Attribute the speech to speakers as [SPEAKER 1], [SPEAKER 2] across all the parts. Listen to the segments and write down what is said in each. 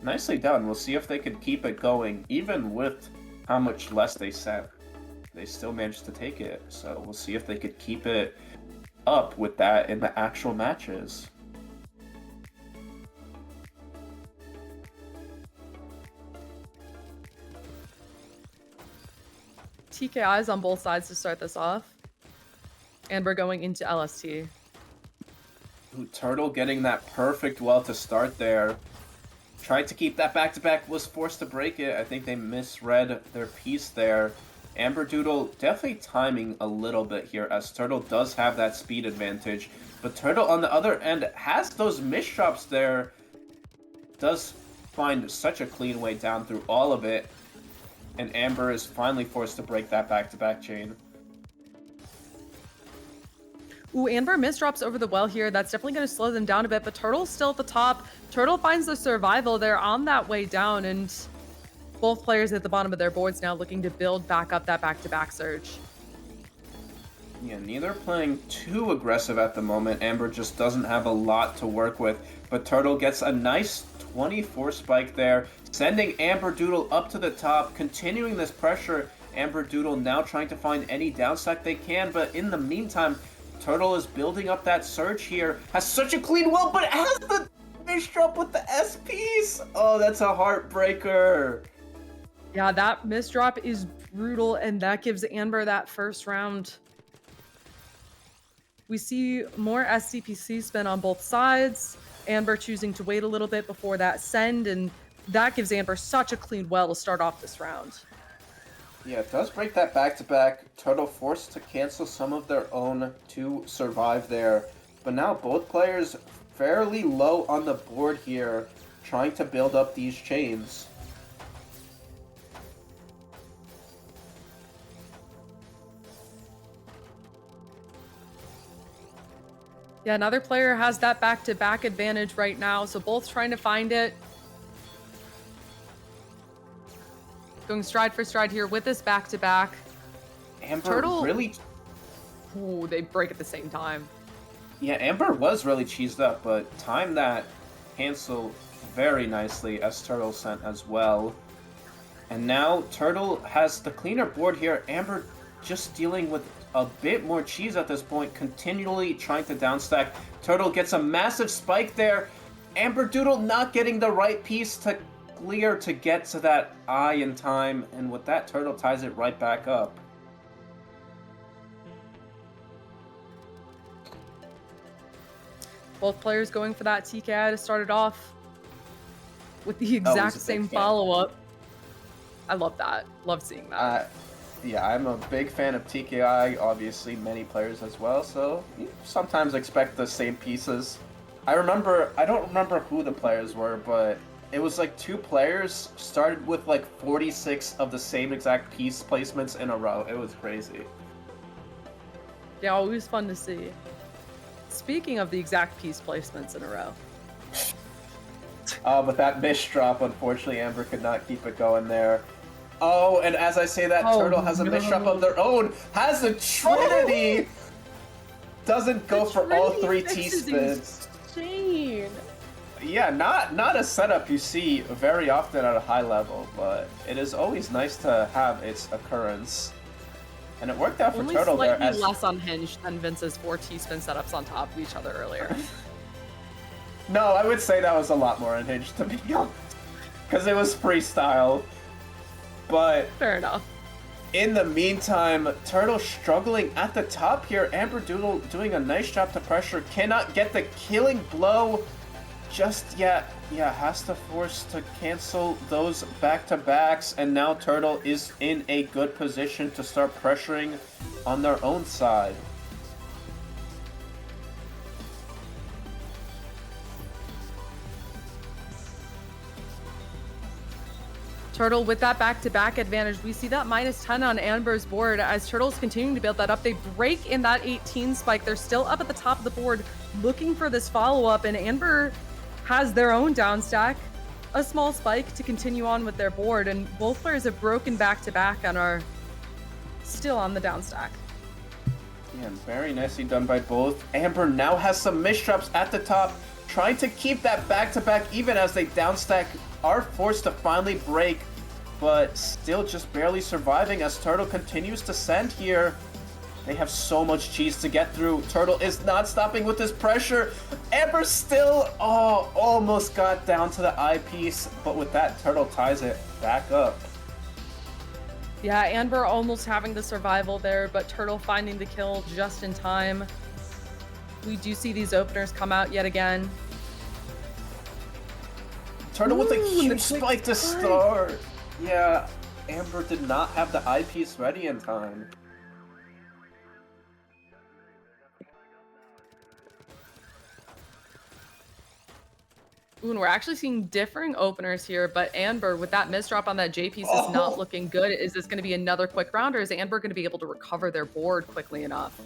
[SPEAKER 1] Nicely done. We'll see if they could keep it going, even with how much less they set. They still managed to take it, so we'll see if they could keep it up with that in the actual matches.
[SPEAKER 2] TKIs on both sides to start this off. And we're going into LST.
[SPEAKER 1] Ooh, Turtle getting that perfect well to start there. Tried to keep that back-to-back, was forced to break it. I think they misread their piece there. ANBERDOODLE definitely timing a little bit here, as Turtle does have that speed advantage. But Turtle, on the other end, has those misdrops there. Does find such a clean way down through all of it. And Amber is finally forced to break that back-to-back chain.
[SPEAKER 2] Ooh, Amber misdrops over the well here. That's definitely going to slow them down a bit, but Turtle's still at the top. Turtle finds the survival. They're on that way down, and both players at the bottom of their boards now looking to build back up that back-to-back surge.
[SPEAKER 1] Yeah, neither playing too aggressive at the moment. Amber just doesn't have a lot to work with, but Turtle gets a nice 24 spike there, sending ANBERDOODLE up to the top, continuing this pressure. ANBERDOODLE now trying to find any downstack they can, but in the meantime, Turtle is building up that surge here. Has such a clean well, but has the misdrop with the SPs. Oh, that's a heartbreaker.
[SPEAKER 2] Yeah, that misdrop is brutal, and that gives Amber that first round. We see more SCPC spin on both sides. Amber choosing to wait a little bit before that send, and that gives Amber such a clean well to start off this round.
[SPEAKER 1] Yeah, it does break that back-to-back. Turtle forced to cancel some of their own to survive there. But now both players fairly low on the board here, trying to build up these chains.
[SPEAKER 2] Yeah, another player has that back-to-back advantage right now, so both trying to find it. Going stride for stride here with this back-to-back.
[SPEAKER 1] Amber
[SPEAKER 2] Turtle
[SPEAKER 1] really...
[SPEAKER 2] Ooh, they break at the same time.
[SPEAKER 1] Yeah, Amber was really cheesed up, but timed that cancel very nicely as Turtle sent as well. And now Turtle has the cleaner board here. Amber just dealing with a bit more cheese at this point, continually trying to downstack. Turtle gets a massive spike there. ANBERDOODLE not getting the right piece to clear to get to that eye in time, and with that, Turtle ties it right back up.
[SPEAKER 2] Both players going for that TKI to start it off with the exact same follow-up. I love that. Love seeing that.
[SPEAKER 1] Yeah, I'm a big fan of TKI, obviously many players as well, so you sometimes expect the same pieces. I don't remember who the players were, but it was like two players started with like 46 of the same exact piece placements in a row. It was crazy.
[SPEAKER 2] Yeah, always fun to see. Speaking of the exact piece placements in a row.
[SPEAKER 1] But that misdrop, unfortunately, Amber could not keep it going there. Oh, and as I say that, Turtle has a misdrop of their own, has a Trinity! Doesn't go for all three T-spins.
[SPEAKER 2] Insane.
[SPEAKER 1] Yeah, not a setup you see very often at a high level, but it is always nice to have its occurrence. And it worked out for Turtle there.
[SPEAKER 2] Only slightly less unhinged than Vince's 4 T-spin setups on top of each other earlier.
[SPEAKER 1] No, I would say that was a lot more unhinged, to be honest. Because it was freestyle. But
[SPEAKER 2] fair enough.
[SPEAKER 1] In the meantime, Turtle struggling at the top here. ANBERDOODLE doing a nice job to pressure. Cannot get the killing blow just yet. Yeah, has to force to cancel those back-to-backs. And now Turtle is in a good position to start pressuring on their own side.
[SPEAKER 2] Turtle with that back-to-back advantage. We see that -10 on Amber's board as Turtle's continuing to build that up. They break in that 18 spike. They're still up at the top of the board looking for this follow-up, and Amber has their own down stack, a small spike to continue on with their board, and both players have broken back-to-back and are still on the down stack.
[SPEAKER 1] Yeah, very nicely done by both. Amber now has some misdrops at the top, trying to keep that back-to-back even as they downstack are forced to finally break, but still just barely surviving as Turtle continues to send here. They have so much cheese to get through. Turtle is not stopping with this pressure. Amber still, almost got down to the eyepiece, but with that, Turtle ties it back up.
[SPEAKER 2] Yeah, Amber almost having the survival there, but Turtle finding the kill just in time. We do see these openers come out yet again.
[SPEAKER 1] Turtle with a huge spike to start. Yeah, Amber did not have the eyepiece ready in time.
[SPEAKER 2] Ooh, and we're actually seeing differing openers here, but Amber, with that misdrop on that J piece, is not looking good. Is this going to be another quick round, or is Amber going to be able to recover their board quickly enough?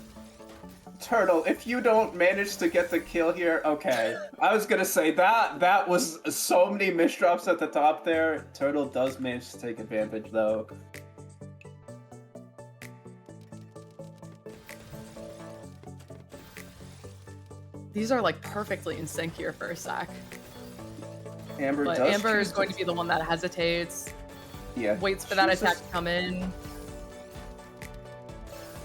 [SPEAKER 1] Turtle, if you don't manage to get the kill here, okay. I was gonna say that was so many misdrops at the top there. Turtle does manage to take advantage though.
[SPEAKER 2] These are like perfectly in sync here for a sec.
[SPEAKER 1] Amber
[SPEAKER 2] But
[SPEAKER 1] does
[SPEAKER 2] Amber is going to be the one that hesitates.
[SPEAKER 1] Yeah.
[SPEAKER 2] Waits for that attack to come in.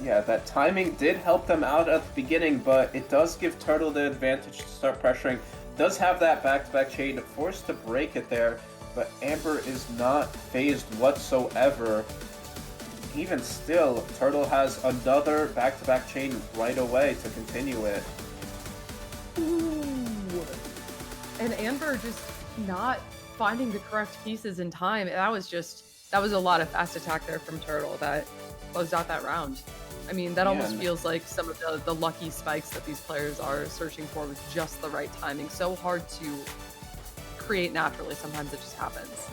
[SPEAKER 1] Yeah, that timing did help them out at the beginning, but it does give Turtle the advantage to start pressuring. Does have that back-to-back chain, forced to break it there, but Amber is not phased whatsoever. Even still, Turtle has another back-to-back chain right away to continue it.
[SPEAKER 2] Ooh. And Amber just not finding the correct pieces in time. That was a lot of fast attack there from Turtle that closed out that round. I mean, that almost feels like some of the lucky spikes that these players are searching for with just the right timing. So hard to create naturally. Sometimes it just happens.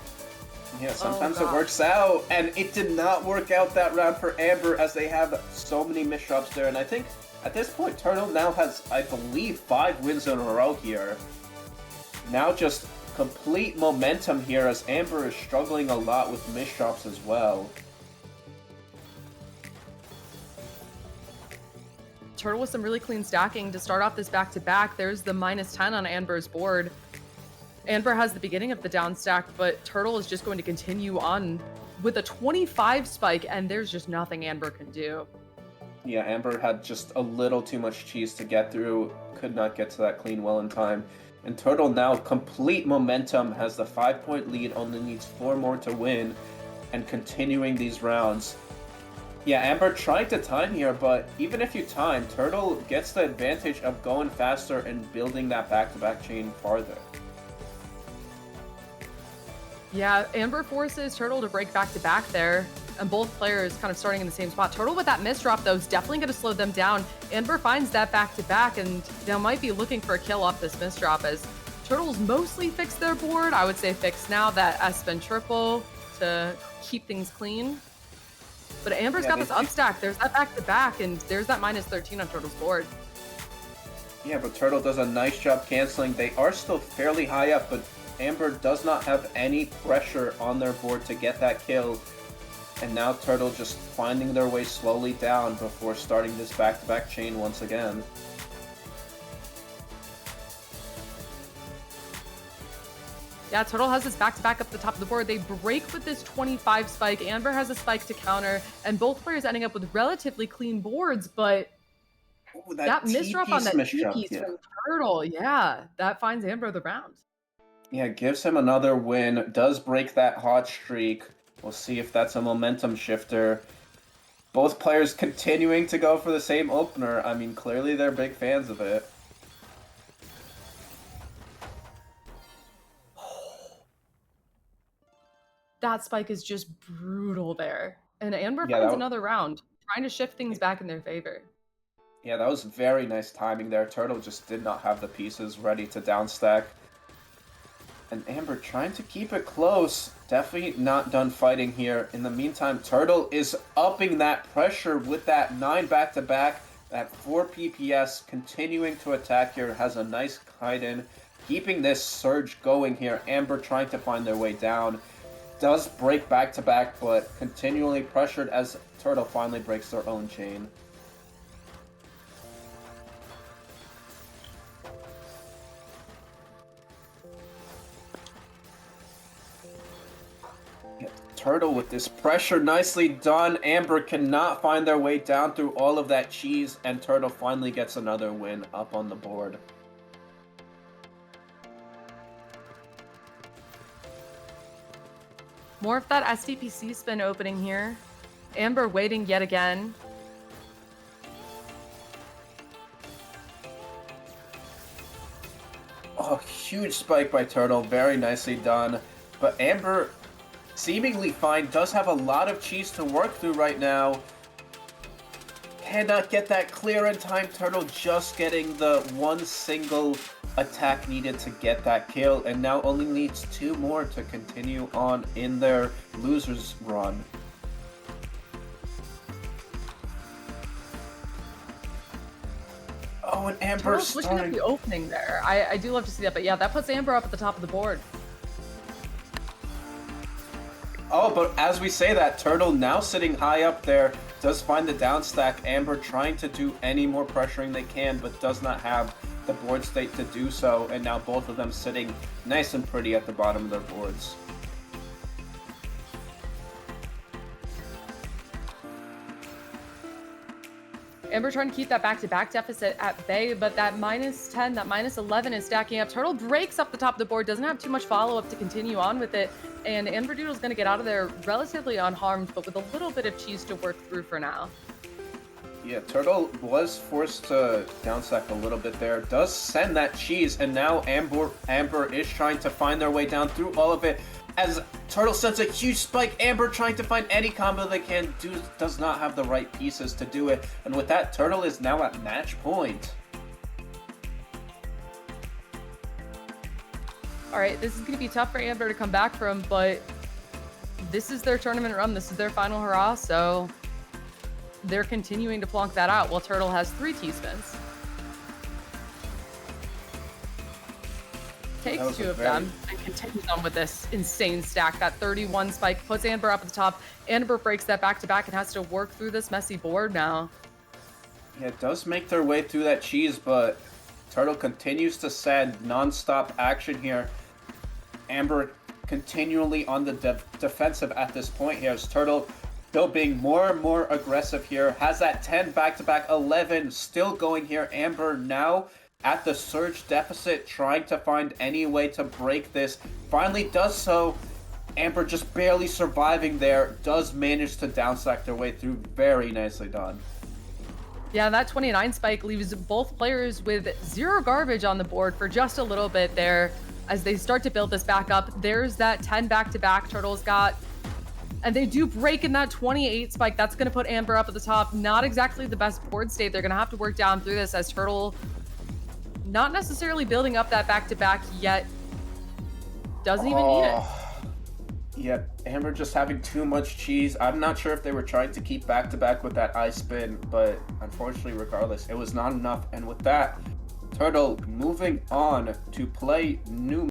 [SPEAKER 1] Yeah, sometimes it works out, and it did not work out that round for Amber as they have so many misdrops there. And I think at this point, Turtle now has, I believe, 5 wins in a row here. Now just complete momentum here as Amber is struggling a lot with misdrops as well.
[SPEAKER 2] Turtle with some really clean stacking to start off this back-to-back. There's the -10 on Amber's board. Amber has the beginning of the down stack, but Turtle is just going to continue on with a 25 spike, and there's just nothing Amber can do.
[SPEAKER 1] Yeah, Amber had just a little too much cheese to get through, could not get to that clean well in time. And Turtle now complete momentum, has the 5-point lead, only needs 4 more to win, and continuing these rounds. Yeah, Amber tried to time here, but even if you time, Turtle gets the advantage of going faster and building that back-to-back chain farther.
[SPEAKER 2] Yeah, Amber forces Turtle to break back-to-back there, and both players kind of starting in the same spot. Turtle with that misdrop, though, is definitely going to slow them down. Amber finds that back-to-back, and they might be looking for a kill off this misdrop as Turtles mostly fixed their board. I would say fixed now that S-spin triple to keep things clean. But Amber's got this upstack. There's that back-to-back, and there's that -13 on Turtle's board.
[SPEAKER 1] Yeah, but Turtle does a nice job canceling. They are still fairly high up, but Amber does not have any pressure on their board to get that kill. And now Turtle just finding their way slowly down before starting this back-to-back chain once again.
[SPEAKER 2] Yeah, Turtle has this back-to-back up the top of the board. They break with this 25 spike. Amber has a spike to counter, and both players ending up with relatively clean boards, but that misdrop on that T-piece from Turtle, yeah, that finds Amber the round.
[SPEAKER 1] Yeah, gives him another win, does break that hot streak. We'll see if that's a momentum shifter. Both players continuing to go for the same opener. I mean, clearly they're big fans of it.
[SPEAKER 2] That spike is just brutal there. And Amber finds another round, trying to shift things back in their favor.
[SPEAKER 1] Yeah, that was very nice timing there. Turtle just did not have the pieces ready to downstack. And Amber trying to keep it close. Definitely not done fighting here. In the meantime, Turtle is upping that pressure with that 9 back-to-back. That 4 PPS continuing to attack here. Has a nice kite in. Keeping this surge going here. Amber trying to find their way down. Does break back-to-back, but continually pressured as Turtle finally breaks their own chain. Turtle with this pressure, nicely done. Amber cannot find their way down through all of that cheese, and Turtle finally gets another win up on the board.
[SPEAKER 2] More of that SDPC spin opening here. Amber waiting yet again.
[SPEAKER 1] Oh, huge spike by Turtle, very nicely done. But Amber, seemingly fine, does have a lot of cheese to work through right now. Cannot get that clear in time. Turtle just getting the one single attack needed to get that kill, and now only needs 2 more to continue on in their losers run. Oh, and Amber
[SPEAKER 2] Turtle's switching up
[SPEAKER 1] starting...
[SPEAKER 2] the opening there. I do love to see that, but yeah, that puts Amber up at the top of the board.
[SPEAKER 1] Oh, but as we say that, Turtle now sitting high up there, does find the down stack. Amber trying to do any more pressuring they can, but does not have the board state to do so, and now both of them sitting nice and pretty at the bottom of their boards.
[SPEAKER 2] Amber trying to keep that back-to-back deficit at bay, but that -10, that -11 is stacking up. Turtle breaks up the top of the board, doesn't have too much follow-up to continue on with it, and ANBERDOODLE's going to get out of there relatively unharmed, but with a little bit of cheese to work through for now.
[SPEAKER 1] Yeah, Turtle was forced to downstack a little bit there. Does send that cheese, and now Amber is trying to find their way down through all of it. As Turtle sends a huge spike, Amber trying to find any combo they can do, does not have the right pieces to do it. And with that, Turtle is now at match point.
[SPEAKER 2] All right, this is going to be tough for Amber to come back from, but this is their tournament run. This is their final hurrah, so they're continuing to flonk that out while Turtle has 3 T-spins. Takes 2 of them and continues on with this insane stack. That 31 spike puts Amber up at the top. Amber breaks that back-to-back and has to work through this messy board now.
[SPEAKER 1] Yeah, it does make their way through that cheese, but Turtle continues to send non-stop action here. Amber continually on the defensive at this point here, as Turtle still being more and more aggressive here. Has that 10 back-to-back, 11 still going here. Amber now at the surge deficit, trying to find any way to break this. Finally does so. Amber just barely surviving there. Does manage to downstack their way through. Very nicely done.
[SPEAKER 2] Yeah, that 29 spike leaves both players with 0 garbage on the board for just a little bit there as they start to build this back up. There's that 10 back-to-back Turtle's got. And they do break in that 28 spike. That's going to put Amber up at the top. Not exactly the best board state. They're going to have to work down through this as Turtle not necessarily building up that back-to-back yet. Doesn't even need it.
[SPEAKER 1] Yeah, Amber just having too much cheese. I'm not sure if they were trying to keep back-to-back with that ice spin, but unfortunately, regardless, it was not enough. And with that, Turtle moving on to play new